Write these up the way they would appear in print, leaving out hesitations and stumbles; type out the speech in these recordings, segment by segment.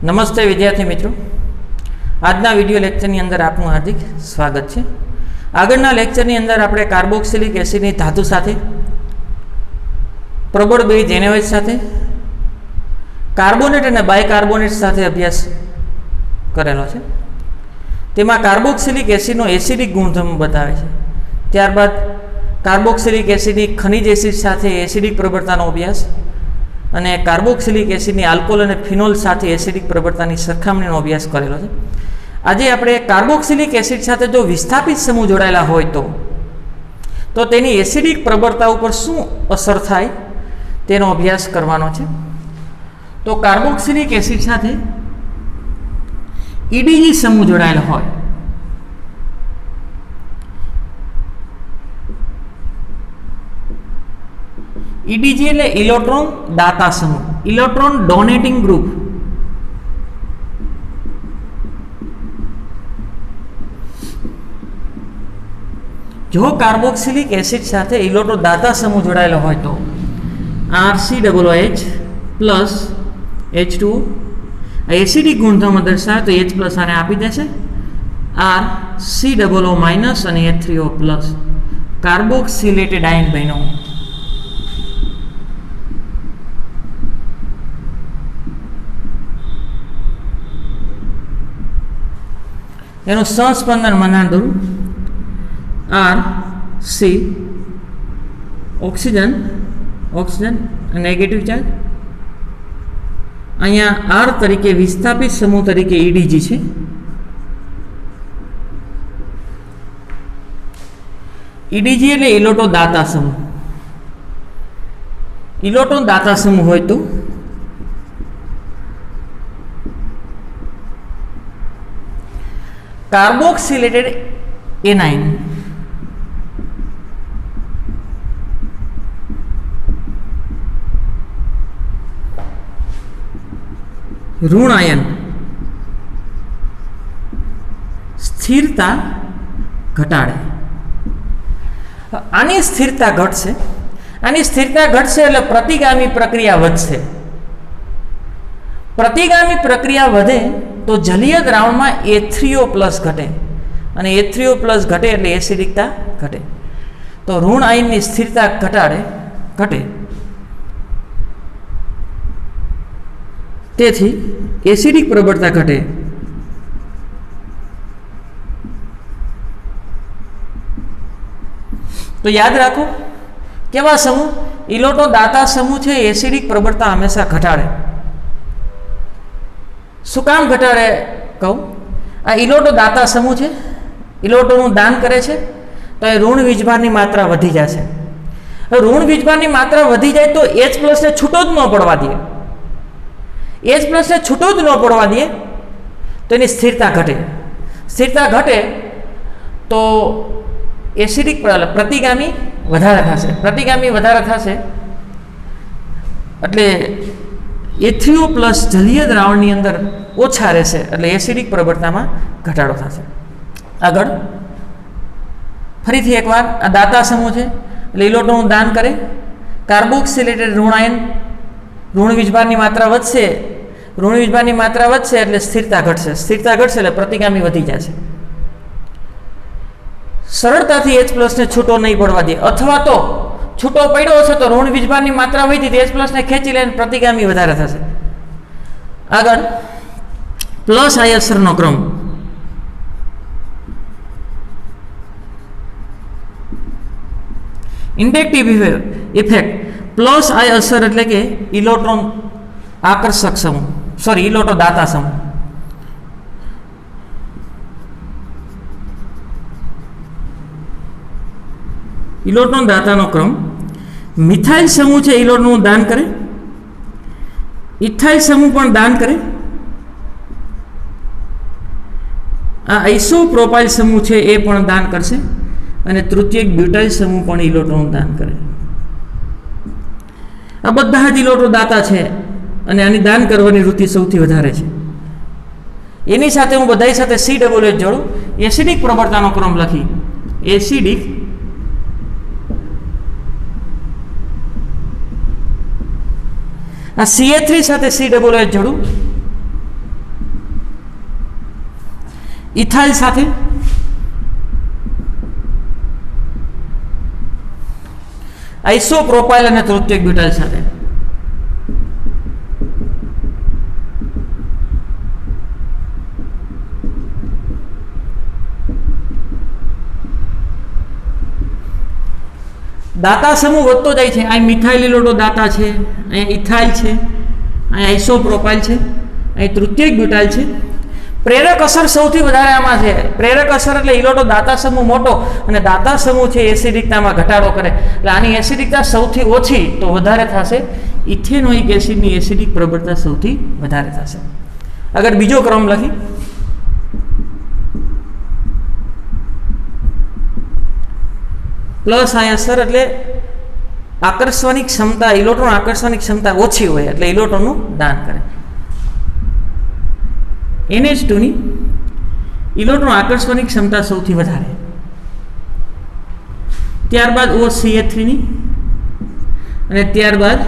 નમસ્તે વિદ્યાર્થી મિત્રો, આજના વિડીયો લેક્ચરની અંદર આપનું હાર્દિક સ્વાગત છે. આગળના લેક્ચરની અંદર આપણે કાર્બોક્સિલિક એસિડની ધાતુ સાથે, પ્રબળ બેઝ NaOH સાથે, કાર્બોનેટ અને બાયકાર્બોનેટ સાથે અભ્યાસ કરેલો છે. તેમાં કાર્બોક્સિલિક એસિડનો એસિડિક ગુણધર્મ બતાવે છે. ત્યારબાદ કાર્બોક્સિલિક એસિડની ખનિજ એસિડ સાથે એસિડિક પ્રબળતાનો અભ્યાસ અને કાર્બોક્સિલિક એસિડની આલ્કોહોલ અને ફિનોલ સાથે એસિડિક પ્રબળતાની સરખામણીનો અભ્યાસ કરેલો છે. આજે આપણે કાર્બોક્સિલિક એસિડ સાથે જો વિસ્થાપિત સમૂહ જોડાયેલા હોય તો તેની એસિડિક પ્રબળતા ઉપર શું અસર થાય તેનો અભ્યાસ કરવાનો છે. તો કાર્બોક્સિલિક એસિડ સાથે EDG સમૂહ જોડાયેલો હોય EDG એટલે ઇલેક્ટ્રોન દાતા સમૂહ, ઇલેક્ટ્રોન ડોનેટિંગ ગ્રુપ. જો કાર્બોક્સિલિક એસિડ સાથે ઇલેક્ટ્રોન દાતા સમૂહ જોડાયેલો હોય તો RCOOH પ્લસ H2O એસિડિક ગુણધર્મ દર્શાવે તો H પ્લસ આને આપી દેશે, RCOO માઇનસ અને H3O પ્લસ કાર્બોક્સિલેટેડ આયન બન્યો. એનું સહસ્પંદન મંડાણ દોરું RC ઓક્સિજન નેગેટિવ ચાર્જ. અહીંયા R તરીકે વિસ્થાપિત સમૂહ તરીકે EDG છે. EDG એટલે ઇલેક્ટ્રોન દાતા સમૂહ. ઇલેક્ટ્રોન દાતા સમૂહ હોય તો કાર્બોક્સિલેટેડ એનાઇન ઋણ આયન સ્થિરતા ઘટાડે. આની સ્થિરતા ઘટશે, એટલે પ્રતિગામી પ્રક્રિયા વધશે. પ્રતિગામી પ્રક્રિયા વધે તો જલીય દ્રાવણમાં H3O પ્લસ ઘટે અને H3O પ્લસ ઘટે એટલે એસિડિકતા ઘટે. તો ઋણ આયનની સ્થિરતા ઘટે, તેથી એસિડિક પ્રબળતા ઘટે. તો યાદ રાખો કેવા સમૂહ, ઇલેક્ટ્રોન દાતા સમૂહ છે એસિડિક પ્રબળતા હંમેશા ઘટાડે. શું કામ ઘટાડે કહું? આ ઇલેક્ટ્રોન દાતા સમૂહ છે, ઇલેક્ટ્રોનનું દાન કરે છે તો એ ઋણ વીજભારની માત્રા વધી જશે. ઋણ વીજભારની માત્રા વધી જાય તો H પ્લસને છૂટો જ ન પડવા દે. H પ્લસને છૂટો જ ન પડવા દે તો એની સ્થિરતા ઘટે તો એસિડિક પ્રતિગામી વધારે થશે એટલે H3O પ્લસ જલીય દ્રાવણની અંદર ઓછા રહેશે એટલે એસિડિક પ્રબળતામાં ઘટાડો થશે. આગળ ફરીથી એકવાર આ દાતા સમૂહ છે એટલે ઇલેક્ટ્રોનનું દાન કરે. કાર્બોક્સિલેટેડ ઋણ આયન, ઋણ વીજભારની માત્રા વધશે એટલે સ્થિરતા ઘટશે એટલે પ્રતિગામી વધી જશે. સરળતાથી H પ્લસને છૂટો નહીં પડવા દે, અથવા તો છૂટો પડ્યો હશે તો ઋણ વીજભારની માત્રા વધી તો H પ્લસને ખેંચી લઈને પ્રતિગામી વધારે થશે. આગળ પ્લસ આય અસરનો ક્રમ. Inductive effect. પ્લસ આય અસર એટલે કે ઇલેક્ટ્રોન આકર્ષક સમૂહ, ઇલેક્ટ્રોન દાતા સમૂહ. ઇલેક્ટ્રોન દાતાનો ક્રમ. મિથાઇલ સમૂહ છે ઇલેક્ટ્રોનનું દાન કરે, ઇથાઇલ સમૂહ પણ દાન કરે. આ આઇસોપ્રોપાઇલ સમૂહ છે એ પણ દાન કરશે અને તૃતીયક બ્યુટાઇલ સમૂહ પણ ઇલેક્ટ્રોનનું દાન કરે. આ બધા જ ઇલેક્ટ્રોન દાતા છે અને આની દાન કરવાની વૃત્તિ સૌથી વધારે છે. એની સાથે હું બધા સાથે COOH જોડું, એસિડિક પ્રબળતાનો ક્રમ લખી. એસિડિક આ CH3 સાથે COOH જોડું ઇથાઇલ સાથે, આઇસોપ્રોપાઇલ અને તૃતીયક બ્યુટાઇલ સાથે. દાતા સમૂહ વધતો જાય છે. અહીં મિથાઇલ ઇલોટો દાતા છે, અહીં ઇથાઇલ છે, અહીં આઇસોપ્રોપાઇલ છે, અહીં તૃતીયક બ્યુટાઇલ છે. પ્રેરક અસર સૌથી વધારે આમાં છે. પ્રેરક અસર એટલે ઇલોટો દાતા સમૂહ મોટો અને દાતા સમૂહ છે એસિડિકતામાં ઘટાડો કરે, એટલે આની એસિડિકતા સૌથી ઓછી તો વધારે થશે ઇથેનોઇક એસિડની એસિડિક પ્રબળતા સૌથી વધારે થશે. આગળ બીજો ક્રમ લખી, પ્લસ અહીંયા સર એટલે આકર્ષવાની ક્ષમતા, ઇલેક્ટ્રોન આકર્ષવાની ક્ષમતા ઓછી હોય એટલે ઇલેક્ટ્રોનનું દાન કરે. NH2 ની ઇલેક્ટ્રોન આકર્ષવાની ક્ષમતા સૌથી વધારે, ત્યારબાદ OCH3 ની અને ત્યારબાદ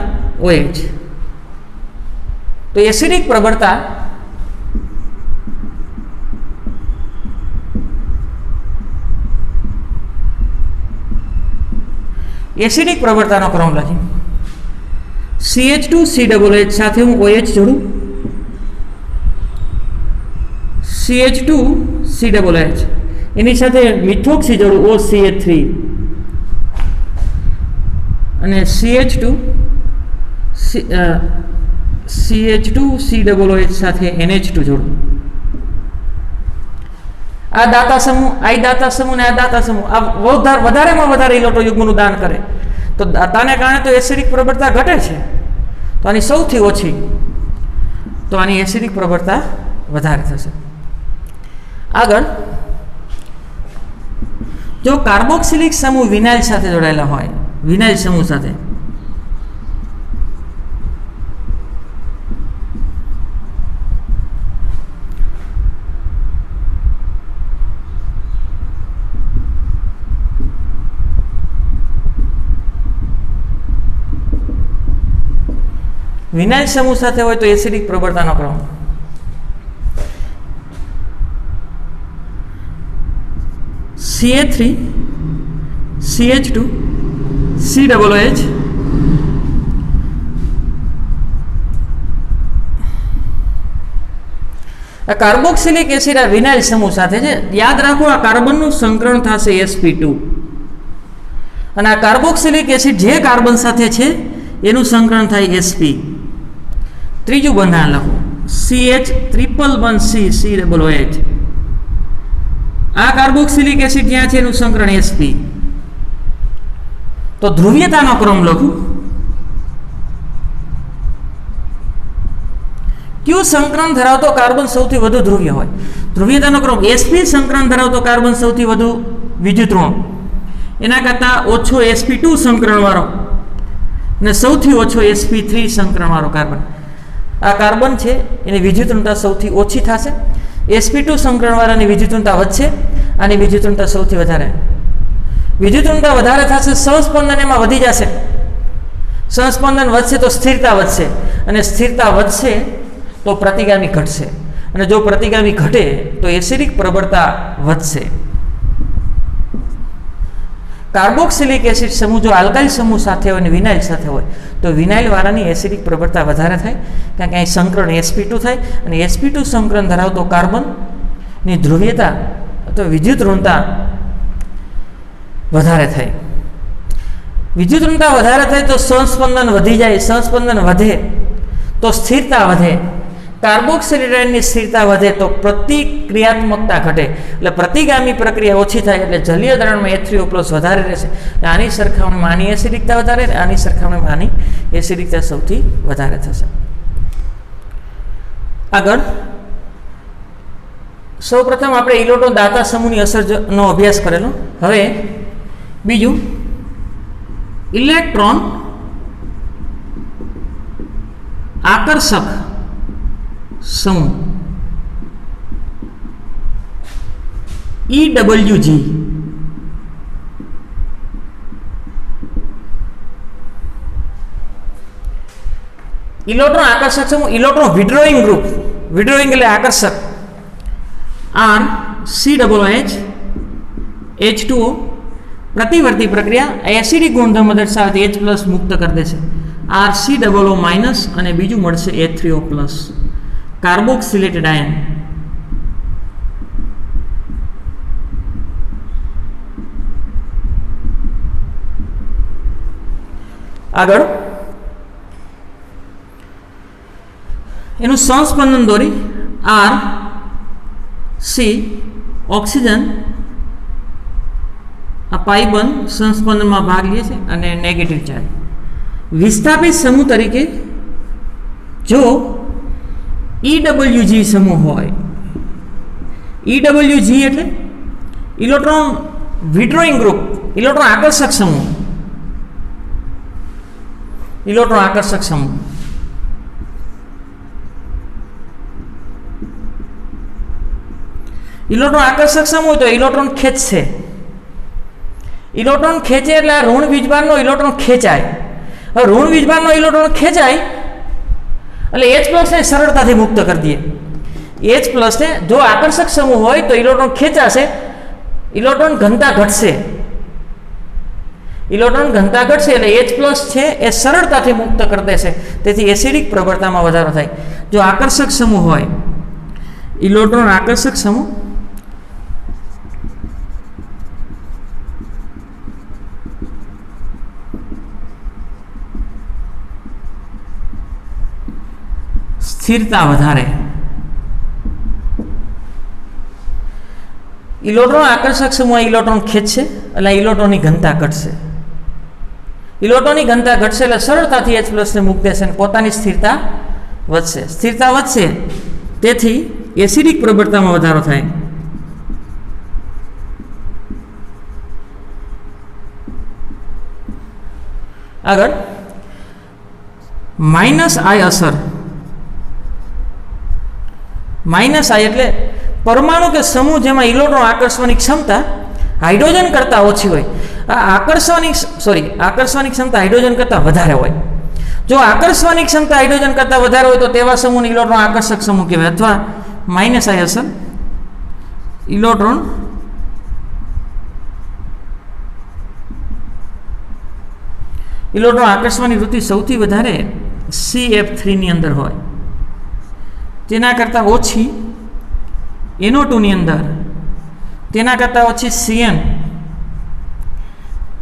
OH. તો એસિડિક પ્રબળતા એસિડિક પ્રબળતાનો ક્રમ લખી, CH2COH સાથે હું OH જોડું, CH2COH એની સાથે મિથોક્સી જોડું OCH3 અને CH2COH સાથે NH2 જોડું. આ દાતા સમૂહ, આ દાતા સમૂહ ને આ દાતા સમૂહ આ વધારેમાં વધારે ઇલેક્ટ્રોન યુગ્મનું દાન કરે તો દાતાને કારણે તો એસિડિક પ્રબળતા ઘટે છે. તો આની સૌથી ઓછી તો આની એસિડિક પ્રબળતા વધારે થશે. આગળ જો કાર્બોક્સિલિક સમૂહ વિનાઇલ સાથે જોડાયેલા હોય, વિનાઇલ સમૂહ સાથે વિનાઇલ સમૂહ સાથે હોય તો એસિડિક પ્રબળતાનો ક્રમ CH3 CH2 COOH આ કાર્બોક્સિલિક એસિડ આ વિનાઇલ સમૂહ સાથે છે. યાદ રાખો આ કાર્બનનું સંકરણ થશે sp2 અને આ કાર્બોક્સિલિક એસિડ જે કાર્બન સાથે છે એનું સંકરણ થાય sp. ત્રીજું બંધારણ લખો CH311C COOH. આ કાર્બોક્સિલિક એસિડ જ્યાં છે એનું સંકરણ sp. તો ધ્રુવીયતાનો ક્રમ લખું, કયું સંકરણ ધરાવતો કાર્બન સૌથી વધુ ધ્રુવીય હોય. ધ્રુવીયતાનો ક્રમ sp સંકરણ ધરાવતો કાર્બન સૌથી વધુ વિદ્યુત ઋણ, એના કરતાં ઓછો sp2 સંકરણ વાળો અને સૌથી ઓછો sp3 સંકરણ વાળો કાર્બન. આ કાર્બન છે એની વિદ્યુત ઋણતા સૌથી ઓછી થશે. sp2 સંકરણ વાળાની વિદ્યુત ઋણતા વધશે, આની વિદ્યુત ઋણતા સૌથી વધારે. વિદ્યુત ઋણતા વધારે થશે, સહસ્પંદન એમાં વધી જશે. સહસ્પંદન વધશે તો સ્થિરતા વધશે અને સ્થિરતા વધશે તો પ્રતિગામી ઘટશે અને જો પ્રતિગામી ઘટે તો એસિડિક પ્રબળતા વધશે. કાર્બોક્સિલિક એસિડ સમૂહ જો આલ્કાઇલ સમૂહ સાથે હોય અને વિનાઇલ સાથે હોય તો વિનાઇલ વાળાની એસિડિક પ્રબળતા વધારે થાય, કારણ કે અહીં સંકરણ sp2 થાય અને sp2 સંકરણ ધરાવતો કાર્બનની ધ્રુવીયતા અથવા વિદ્યુત ઋણતા વધારે થાય. વિદ્યુત ઋણતા વધારે થાય તો સહસ્પંદન વધી જાય, સહસ્પંદન વધે તો સ્થિરતા વધે, કાર્બોક્સિલિક આયનની સ્થિરતા વધે તો પ્રતિક્રિયાત્મકતા ઘટે, એટલે પ્રતિગામી પ્રક્રિયા ઓછી થાય એટલે જલીય દ્રાવણમાં H3O+ વધારે રહેશે. આની સરખામણીમાં આની એસિડિકતા વધારે, આની સરખામણીમાં આની એસિડિકતા સૌથી વધારે થશે. આગળ સૌપ્રથમ આપણે ઇલેક્ટ્રોન દાતા સમૂહની અસરનો અભ્યાસ કરેલો. હવે બીજું ઇલેક્ટ્રોન આકર્ષક સમૂહ EWG. ઇલેક્ટ્રોન આકર્ષક સમૂહ, ઇલેક્ટ્રોન વિડ્રોઈંગ ગ્રુપ, વિડ્રોઈંગ એટલે આકર્ષક R COOH H2O प्रतिवर्ती प्रक्रिया एसिडिक गुणधर्म दर्शावे H+ मुक्त कर देशे RCOO माइनस અને બીજું મળશે H3O+, કાર્બોક્સિલેટેડ આયન. આગળ એનું સંસ્પંદન દોરી R C ઓક્સિજન આ પાઈ બંધ સંસ્પંદનમાં ભાગ લે છે અને નેગેટિવ ચાર્જ વિસ્થાપિત સમૂહ તરીકે જો EWG સમૂહ હોય, EWG એટલે ઇલેક્ટ્રોન વિડ્રોઈંગ ગ્રુપ, ઇલેક્ટ્રોન આકર્ષક સમૂહ, ઇલેક્ટ્રોન આકર્ષક સમૂહ. ઇલેક્ટ્રોન આકર્ષક સમૂહ તો ઇલેક્ટ્રોન ખેંચશે, ઇલેક્ટ્રોન ખેંચે એટલે આ ઋણ વીજભારનો ઇલેક્ટ્રોન ખેંચાય. હવે ઋણ વીજભારનો ઇલેક્ટ્રોન ખેંચાય એટલે H+ ને સરળતાથી મુક્ત કરી દઈએ. H+ ને જો આકર્ષક સમૂહ હોય તો ઇલેક્ટ્રોન ખેંચાશે, ઇલેક્ટ્રોન ઘનતા ઘટશે, ઇલેક્ટ્રોન ઘનતા ઘટશે એટલે H+ છે એ સરળતાથી મુક્ત કરી દેશે. તેથી એસિડિક પ્રબળતામાં વધારો થાય. જો આકર્ષક સમૂહ હોય, ઇલેક્ટ્રોન આકર્ષક સમૂહ સ્થિરતા વધારે, ઇલેક્ટ્રોન આકર્ષક સમૂહ ઇલેક્ટ્રોન ખેંચશે એટલે ઇલેક્ટ્રોનની ઘનતા ઘટશે, ઇલેક્ટ્રોનની ઘનતા ઘટશે એટલે સરળતાથી H+ ને મૂકી દેશે અને પોતાની સ્થિરતા વધશે. સ્થિરતા વધશે તેથી એસિડિક પ્રબળતામાં વધારો થાય. આગળ માઇનસ આય અસર. માઇનસ આય એટલે પરમાણુ કે સમૂહ જેમાં ઇલેક્ટ્રોન આકર્ષવાની ક્ષમતા હાઇડ્રોજન કરતાં ઓછી હોય. આ આકર્ષવાની ક્ષમતા હાઇડ્રોજન કરતાં વધારે હોય. જો આકર્ષવાની ક્ષમતા હાઇડ્રોજન કરતાં વધારે હોય તો તેવા સમૂહને ઇલેક્ટ્રોન આકર્ષક સમૂહ કહેવાય. અથવા માઇનસ આય અસર ઇલેક્ટ્રોન આકર્ષવાની વૃત્તિ સૌથી વધારે CF3 ની અંદર હોય, તેના કરતાં ઓછી NO2 ની અંદર, તેના કરતાં ઓછી CN,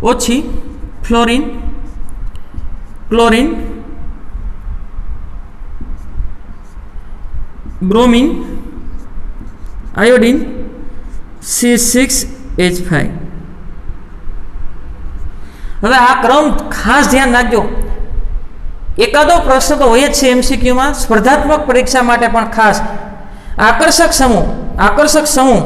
ઓછી fluorine, chlorine, bromine, iodine, C6H5. હવે આ ક્રમ ખાસ ધ્યાન રાખજો. એકાદો પ્રશ્ન તો હોય જ છે MCQમાં, સ્પર્ધાત્મક પરીક્ષા માટે પણ ખાસ આકર્ષક સમૂહ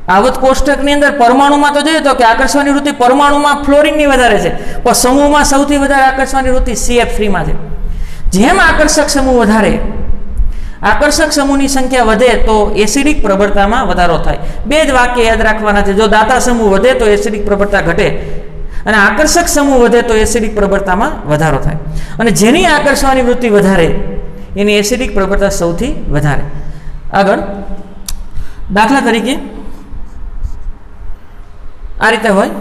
આવત કોષ્ટકની અંદર પરમાણુમાં તો જોઈએ તો કે આકર્ષવાની વૃત્તિ પરમાણુમાં ફ્લોરિનની વધારે છે, પણ સમૂહમાં સૌથી વધારે આકર્ષવાની વૃત્તિ CF3માં છે. જેમ આકર્ષક સમૂહ વધારે, આકર્ષક સમૂહની સંખ્યા વધે તો એસિડિક પ્રબળતામાં વધારો થાય. બે જ વાક્ય યાદ રાખવાના છે. જો દાતા સમૂહ વધે તો એસિડિક પ્રબળતા ઘટે અને આકર્ષક સમૂહ વધે તો એસિડિક પ્રબળતામાં વધારો થાય. અને જેની આકર્ષવાની વૃત્તિ વધારે એની એસિડિક પ્રબળતા સૌથી વધારે. આગળ દાખલા તરીકે આ રીતે હોય.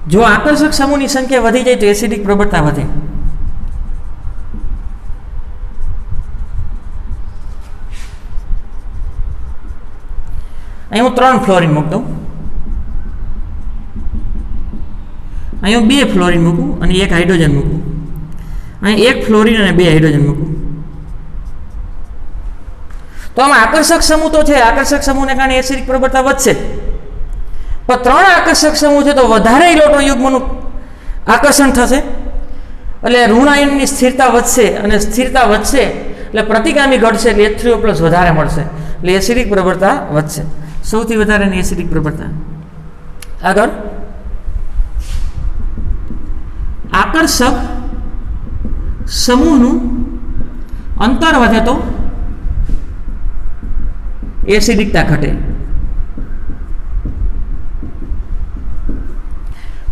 જો આકર્ષક સમૂહની સંખ્યા વધી જાય તો એસિડિક પ્રબળતા વધે. અહીં હું 3 ફ્લોરિન મૂકતો, અહીં હું 2 ફ્લોરિન મૂકું અને 1 હાઇડ્રોજન મૂકું, અહીં 1 ફ્લોરિન અને 2 હાઇડ્રોજન મૂકું. તો આમાં આકર્ષક સમૂહ તો છે, આકર્ષક સમૂહને કારણે એસિડિક પ્રબળતા વધશે. પણ 3 આકર્ષક સમૂહ છે તો વધારે ઇલેક્ટ્રોન યુગ્મનું આકર્ષણ થશે એટલે ઋણ આયનની સ્થિરતા વધશે અને સ્થિરતા વધશે એટલે પ્રતિગામી ઘટશે એટલે H3O+ વધારે મળશે એટલે એસિડિક પ્રબળતા વધશે. સૌથી વધારેની એસિડિક પ્રબળતા. આગળ આકર્ષક સમૂહનું અંતર વધે તો એસિડિકતા ઘટે.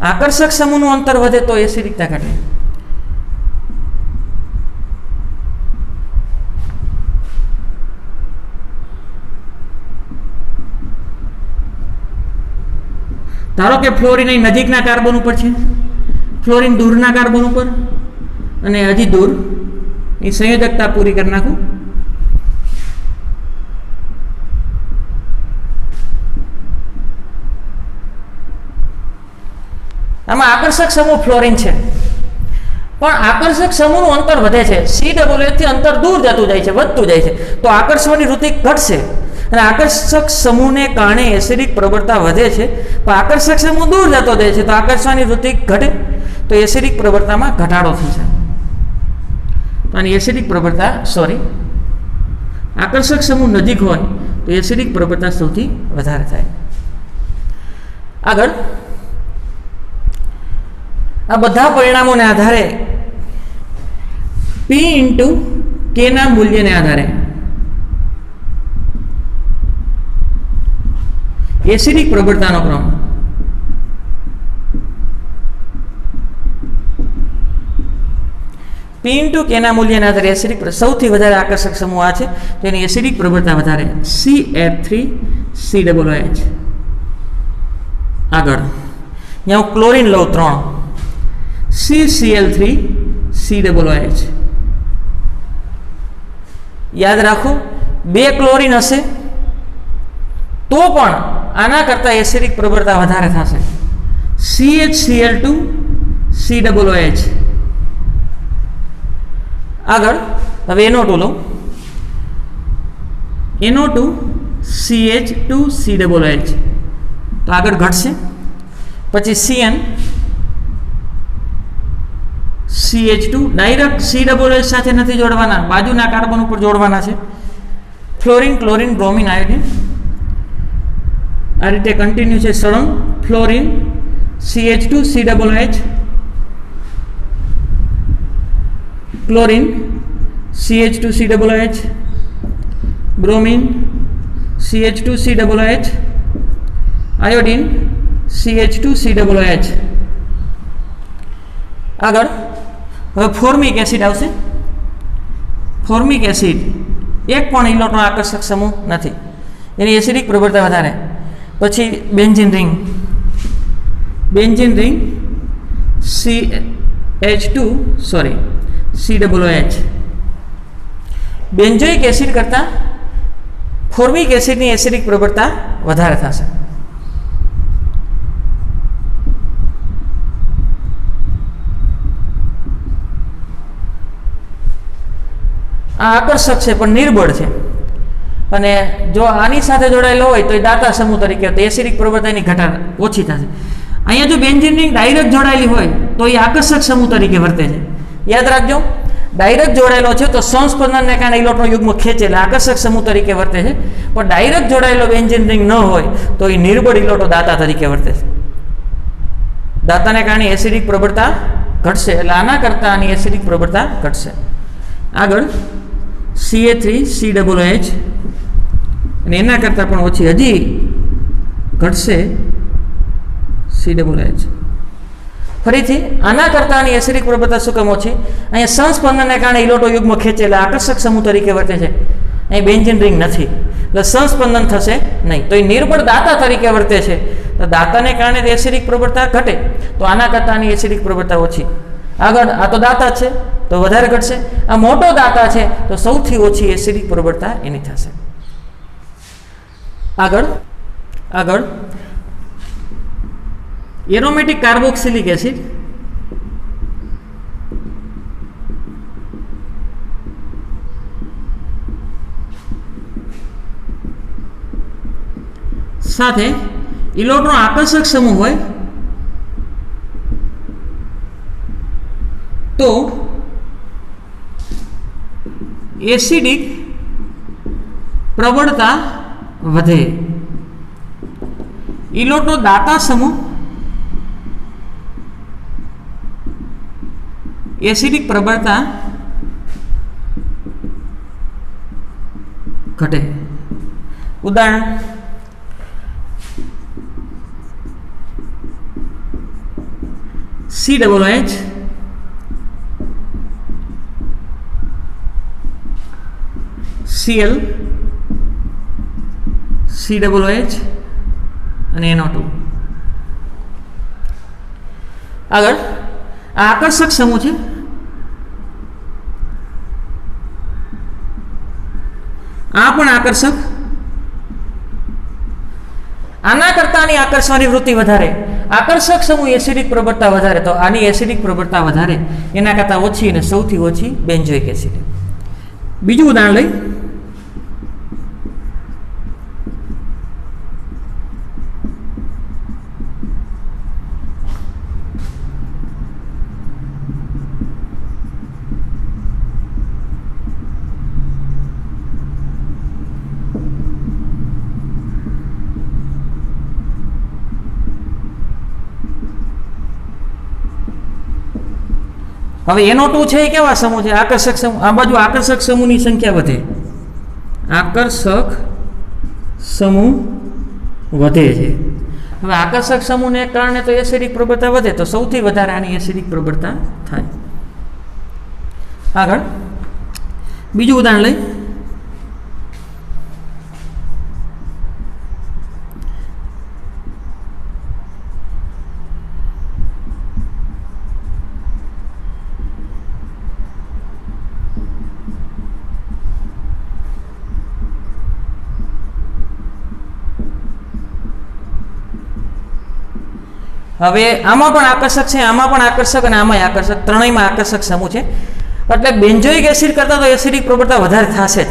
આકર્ષક સમૂહનું અંતર વધે તો એસિડિકતા ઘટે. ધારો કે ફ્લોરિન અહીં નજીકના કાર્બન ઉપર છે, ફ્લોરિન દૂરના કાર્બન ઉપર, અને હજી દૂર એ સંયોજકતા પૂરી કરી નાખું. આમાં આકર્ષક સમૂહ ફ્લોરિન છે, પણ આકર્ષક સમૂહનું અંતર વધે છે. COO થી અંતર દૂર જતું જાય છે, વધતું જાય છે, તો આકર્ષવાની વૃત્તિ ઘટશે. અને આકર્ષક સમૂહને કારણે એસિડિક પ્રબળતા વધે છે, પણ આકર્ષક સમૂહ દૂર જતો જાય છે તો આકર્ષવાની વૃત્તિ ઘટે, તો એસિડિક પ્રબળતામાં ઘટાડો થશે. તો આની એસિડિક પ્રબળતા આકર્ષક સમૂહ નજીક હોય તો એસિડિક પ્રબળતા સૌથી વધારે થાય. આગળ આ બધા પરિણામોને આધારે P/K ના મૂલ્યને આધારે એસિડિક પ્રબળતાનો ક્રમ P/K ના મૂલ્યના આધારે એસિડિક સૌથી વધારે આકર્ષક સમૂહ આ છે, તો એની એસિડિક પ્રબળતા વધારે CH3COOH. આગળ અહીંયા હું ક્લોરીન લઉં 3, CCl3COOH. યાદ રાખો, 2 ક્લોરીન હશે તો પણ આના કરતાં એસિડિક પ્રબળતા વધારે થશે. CHCl2COOH. આગળ હવે NO2 લો, NO2CH2COOH તો આગળ ઘટશે. પછી CN CH2 ડાયરેક્ટ COOH સાથે નથી જોડવાના, બાજુના કાર્બન ઉપર જોડવાના છે. ફ્લોરિન, ક્લોરીન, બ્રોમિન, આયોડિન આ રીતે કન્ટિન્યુ છે સળંગ. Fluorine CH2COOH, chlorine CH2COOH, bromine CH2COOH, iodine CH2COOH. આગળ હવે ફોર્મિક એસિડ આવશે. ફોર્મિક એસિડ એક પણ ઇલેક્ટ્રોન આકર્ષક સમૂહ નથી, એની એસિડિક પ્રબળતા વધારે. પછી benzene ring CH2COOH. Benzoic acid કરતાં ફોર્મિક એસિડની એસિડિક પ્રબળતા વધારે થશે. આ આકર્ષક છે પણ નિર્બળ છે, અને જો આની સાથે જોડાયેલો હોય તો એ દાતા સમૂહ તરીકે, તો એસિડિક પ્રબળતાની ઘટાડ ઓછી થશે. અહીંયા જો બેન્ઝીન રિંગ ડાયરેક્ટ જોડાયેલી હોય તો એ આકર્ષક સમૂહ તરીકે વર્તે છે. યાદ રાખજો, ડાયરેક્ટ જોડાયેલો છે તો સંસ્પંદનને કારણે ઇલેક્ટ્રોન યુગ્મ ખેંચે એટલે આકર્ષક સમૂહ તરીકે વર્તે છે. પણ ડાયરેક્ટ જોડાયેલો બેન્ઝીન રિંગ ન હોય તો એ નિર્બળ ઇલેક્ટ્રોન દાતા તરીકે વર્તે છે. દાતાને કારણે એસિડિક પ્રબળતા ઘટશે, એટલે આના કરતાં આની એસિડિક પ્રબળતા ઘટશે. આગળ Ca3COOH, અને એના કરતાં પણ ઓછી હજી ઘટશે COOH. ફરીથી આના કરતાં આની એસિડિક પ્રબળતા શું કામ ઓછી? અહીંયા સંસ્પંદનને કારણે ઇલેક્ટ્રોન યુગ્મ ખેંચે એટલે આકર્ષક સમૂહ તરીકે વર્તે છે. અહીં બેન્ઝીન રિંગ નથી એટલે સંસ્પંદન થશે નહીં, તો એ નિર્બળ દાતા તરીકે વર્તે છે. તો દાતાને કારણે એસિડિક પ્રબળતા ઘટે, તો આના કરતાં આની એસિડિક પ્રબળતા ઓછી. આગળ આ તો દાતા છે તો વધારે ઘટશે, આ મોટો દાતા છે તો સૌથી ઓછી એસિડિક પ્રબળતા એની થશે. આગળ એરોમેટિક કાર્બોક્સિલિક એસિડ સાથે ઇલેક્ટ્રોન આકર્ષક સમૂહ હોય તો એસિડિક પ્રબળતા વધે. ઇલેક્ટ્રોન દાતા સમૂહ એસિડિક પ્રબળતા ઘટે. ઉદાહરણ COOH Cl COOH અને NO2. આગળ આ આકર્ષક સમૂહ છે. આ પણ આકર્ષક. આના કરતા આની આકર્ષવાની વૃત્તિ વધારે. આકર્ષક સમૂહ એસિડિક પ્રબળતા વધારે, તો આની એસિડિક પ્રબળતા વધારે, એના કરતા ઓછી અને સૌથી ઓછી બેન્ઝોઇક એસિડ. બીજું ઉદાહરણ લઈ. હવે NO2 છે એ કેવા સમૂહ છે? આકર્ષક સમૂહ. આ બાજુ આકર્ષક સમૂહની સંખ્યા વધે. આકર્ષક સમૂહ વધે છે. હવે આકર્ષક સમૂહને કારણે તો એસિડિક પ્રબળતા વધે, તો સૌથી વધારે આની એસિડિક પ્રબળતા થાય. આગળ બીજું ઉદાહરણ લઈ. હવે આમાં પણ આકર્ષક છે, આમાં પણ આકર્ષક અને આમાંય આકર્ષક, ત્રણેયમાં આકર્ષક સમૂહ છે. એટલે બેન્ઝોઇક એસિડ કરતાં તો એસિડિક પ્રબળતા વધારે થશે જ.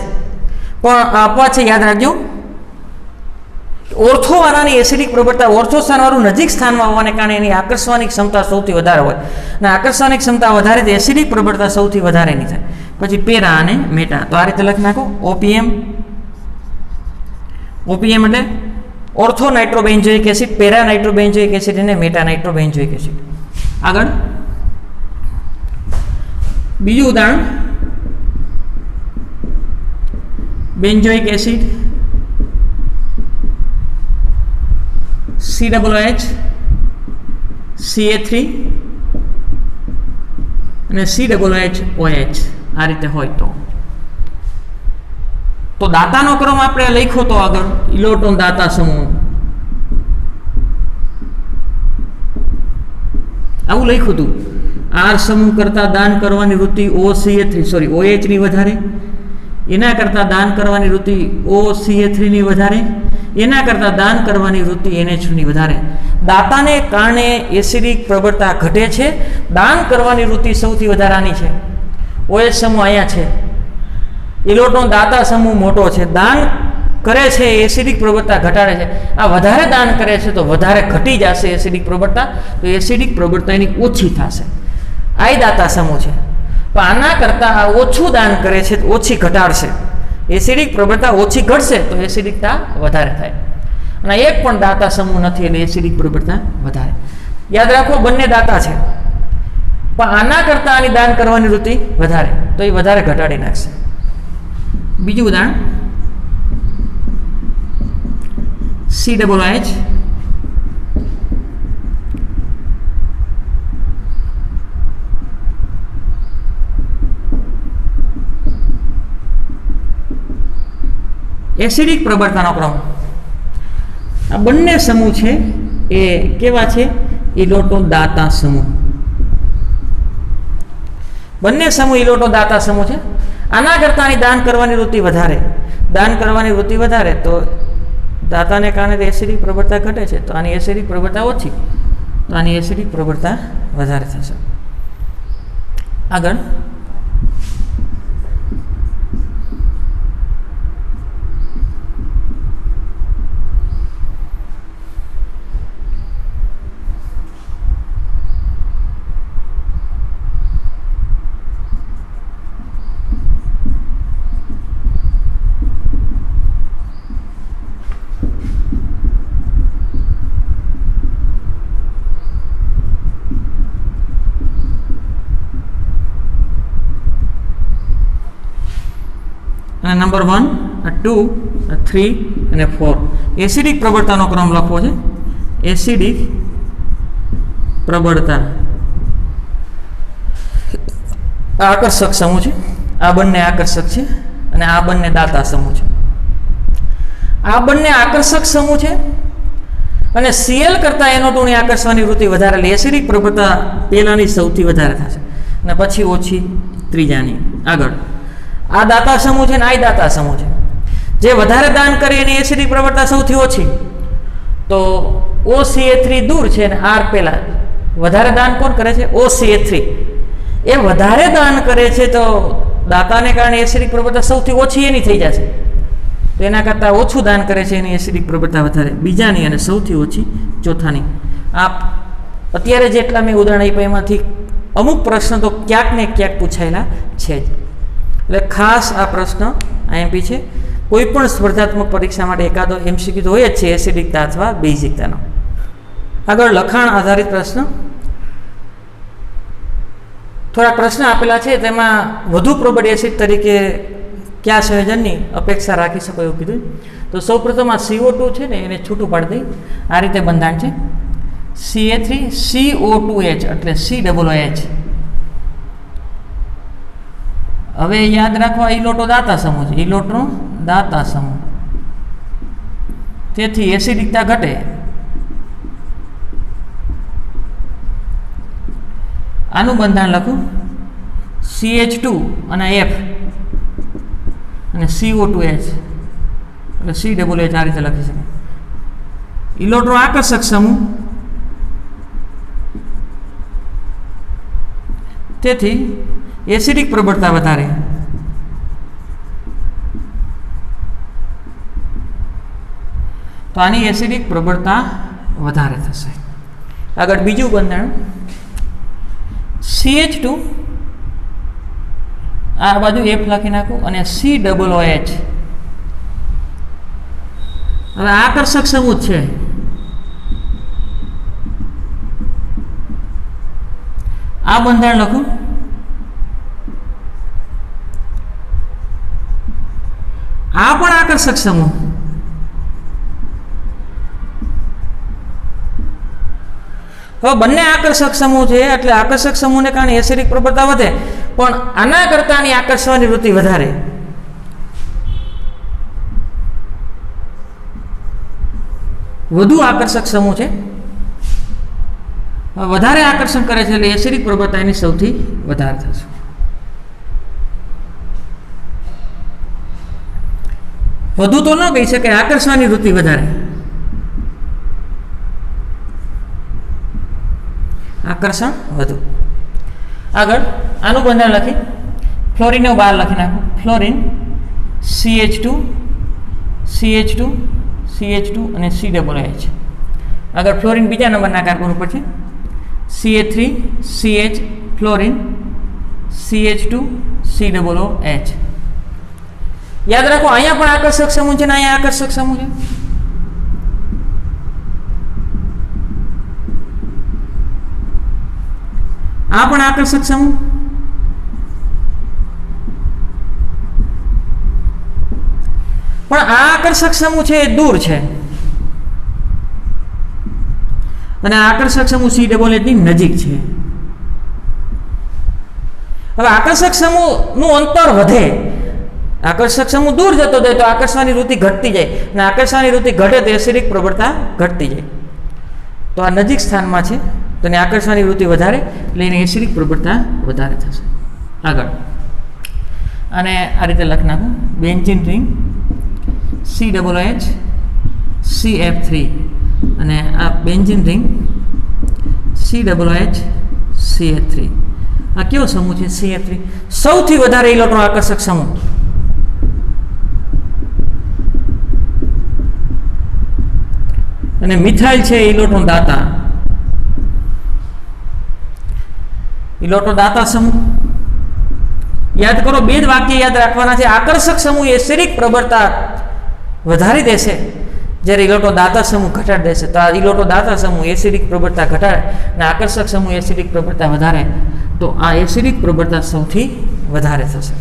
પણ અપવાદ છે, યાદ રાખજો. ઓર્થોવાળાની એસિડિક પ્રબળતા ઓર્થો સ્થાનવાળું નજીક સ્થાનમાં હોવાને કારણે એની આકર્ષવાની ક્ષમતા સૌથી વધારે હોય, અને આકર્ષવાની ક્ષમતા વધારે તો એસિડિક પ્રબળતા સૌથી વધારેની થાય. પછી પેરા અને મેટા. તો આ રીતે લખી નાખો. ઓપીએમ એટલે ortho nitrobenzoic acid, para nitrobenzoic acid અને મેટા નાઇટ્રોબેન્ઝોઇક એસિડ. આગળ બીજું ઉદાહરણ. બેન્ઝોઇક એસિડ COOH CA3 અને COOH આ રીતે હોય તો દાતાનો ક્રમ આપણે લખ્યો તો આગળ ઇલેક્ટ્રોન દાતા સમૂહ આવું લખ્યું હતું. આર સમૂહ કરતા દાન કરવાની વૃત્તિ OH ની વધારે, એના કરતા દાન કરવાની વૃત્તિ OCA3 ની વધારે, એના કરતા દાન કરવાની વૃત્તિ NH ની વધારે. દાતાને કારણે એસિડિક પ્રબળતા ઘટે છે, દાન કરવાની વૃત્તિ સૌથી વધારાની છે. OH સમૂહ અહીંયા છે. ઇલેક્ટ્રોન દાતા સમૂહ મોટો છે, દાન કરે છે, એસિડિક પ્રબળતા ઘટાડે છે. આ વધારે દાન કરે છે તો વધારે ઘટી જશે એસિડિક પ્રબળતા, તો એસિડિક પ્રબળતા એની ઓછી થશે. આ દાતા સમૂહ છે. પણ આના કરતાં ઓછું દાન કરે છે તો ઓછી ઘટાડશે. એસિડિક પ્રબળતા ઓછી ઘટશે તો એસિડિકતા વધારે થાય. અને એક પણ દાતા સમૂહ નથી એટલે એસિડિક પ્રબળતા વધારે. યાદ રાખો, બંને દાતા છે, પણ આના કરતાં આની દાન કરવાની વૃત્તિ વધારે, તો એ વધારે ઘટાડી નાખશે. બીજું ઉદાહરણ. COOH એસિડિક પ્રબળતાનો ક્રમ. આ બંને સમૂહ છે એ કેવા છે? ઇલેક્ટ્રોન દાતા સમૂહ. બંને સમૂહ ઇલેક્ટ્રોન દાતા સમૂહ છે. આના કરતાં આની દાન કરવાની વૃત્તિ વધારે, દાન કરવાની વૃત્તિ વધારે, તો દાતાને કારણે એસિડિક પ્રબળતા ઘટે છે, તો આની એસિડિક પ્રબળતા ઓછી, તો આની એસિડિક પ્રબળતા વધારે થશે. આગળ નંબર 1, 2, 3, અને 4. એસિડિક પ્રબળતાનો ક્રમ લખવો છે. એસિડિક પ્રબળતા આકર્ષક સમૂહ છે. આ બંને આકર્ષક છે અને આ બંને દાતા સમૂહ છે. આ બંને આકર્ષક સમૂહ છે અને Cl કરતાં NO2 ની આકર્ષવાની વૃત્તિ વધારે, એટલે એસિડિક પ્રબળતા પહેલાની સૌથી વધારે થશે અને પછી ઓછી ત્રીજાની. આગળ આ દાતા સમૂહ છે ને આ દાતા સમૂહ છે. જે વધારે દાન કરે એની એસિડિક પ્રબળતા સૌથી ઓછી. તો OCH3 દૂર છે અને R પહેલા. વધારે દાન કોણ કરે છે? OCH3. એ વધારે દાન કરે છે તો દાતાને કારણે એસિડિક પ્રબળતા સૌથી ઓછી એની થઈ જશે. તો એના કરતાં ઓછું દાન કરે છે એની એસિડિક પ્રબળતા વધારે, બીજાની અને સૌથી ઓછી ચોથાની. આ અત્યારે જેટલા મેં ઉદાહરણ આપ્યા એમાંથી અમુક પ્રશ્ન તો ક્યાંક ને ક્યાંક પૂછાયેલા છે જ. એટલે ખાસ આ પ્રશ્ન IMP છે. કોઈ પણ સ્પર્ધાત્મક પરીક્ષા માટે એકાદો MCQ તો હોય જ છે એસિડિકતા અથવા બેઝિકતાનો. આગળ લખાણ આધારિત પ્રશ્ન. થોડા પ્રશ્ન આપેલા છે તેમાં વધુ પ્રબળ એસિડ તરીકે કયા સંયોજનની અપેક્ષા રાખી શકો એવું કીધું. તો સૌપ્રથમ આ CO2 છે ને એને છૂટું પાડી દઈ. આ રીતે બંધાણ છે Ca3CO2H એટલે COOH. હવે યાદ રાખવા ઇલોટો દાતા સમૂહ છે. ઇલોટો દાતા સમૂહ, તેથી એસિડિકતા ઘટે. આનું બંધારણ લખું CH2 અને F અને CO2H એટલે COOH. આ રીતે લખી શકાય. ઇલેક્ટ્રોન આકર્ષક સમૂહ, તેથી એસિડિક પ્રબળતા વધારે. તો આની એસિડિક પ્રબળતા વધારે થશે. આગળ બીજું બંધારણ CH2, આ બાજુ F લખી નાખું અને COOH. હવે આકર્ષક સમૂહ છે. આ બંધારણ લખું આ પણ આકર્ષક સમૂહ. હવે બંને આકર્ષક સમૂહ છે એટલે આકર્ષક સમૂહને કારણે એસિડિક પ્રબળતા વધે, પણ આના કરતાની આકર્ષવાની વૃત્તિ વધારે. વધુ આકર્ષક સમૂહ છે, વધારે આકર્ષણ કરે છે એટલે એસિડિક પ્રબળતા એની સૌથી વધારે થશે. વધુ તો ન કહી શકે, આકર્ષવાની વૃત્તિ વધારે. આકર્ષણ વધુ. આગળ આનું બંધારણ લખી ફ્લોરિનને બહાર લખી નાખું. ફ્લોરિન CH2 અને COOH. આગળ ફ્લોરિન બીજા નંબરના કાર્બન ઉપર છે. CH3CH fluorine CH2 COOH. યાદ રાખો અહીંયા પણ આકર્ષક સમૂહ છે ને અહીંયા આકર્ષક સમૂહ છે. આ પણ આકર્ષક સમૂહ, પણ આ આકર્ષક સમૂહ છે એ દૂર છે અને આકર્ષક સમૂહ COOH ની નજીક છે. હવે આકર્ષક સમૂહનું અંતર વધે, આકર્ષક સમૂહ દૂર જતો જાય તો આકર્ષવાની વૃત્તિ ઘટતી જાય અને આકર્ષવાની વૃત્તિ ઘટે તો એસિડિક પ્રબળતા ઘટતી જાય. તો આ નજીક સ્થાનમાં છે તો એની આકર્ષવાની વૃત્તિ વધારે એટલે એની એસિડિક પ્રબળતા વધારે થશે. આગળ અને આ રીતે લખી નાખું. બેન્ઝીન રિંગ COOH CF3 અને આ બેન્ઝીન રિંગ COOH CH3. આ કેવો સમૂહ છે? CH3 સૌથી વધારે ઇલેક્ટ્રોન આકર્ષક સમૂહ. અને મિથાઇલ છે ઇલેક્ટ્રોન દાતા. ઇલેક્ટ્રોન દાતા સમૂહ યાદ કરો, બે જ વાક્ય યાદ રાખવાના છે. આકર્ષક સમૂહ એસિડિક પ્રબળતા વધારી દેશે જ્યારે ઇલેક્ટ્રોન દાતા સમૂહ ઘટાડી દેશે. તો આ ઇલેક્ટ્રોન દાતા સમૂહ એસિડિક પ્રબળતા ઘટાડે અને આકર્ષક સમૂહ એસિડિક પ્રબળતા વધારે, તો આ એસિડિક પ્રબળતા સૌથી વધારે થશે.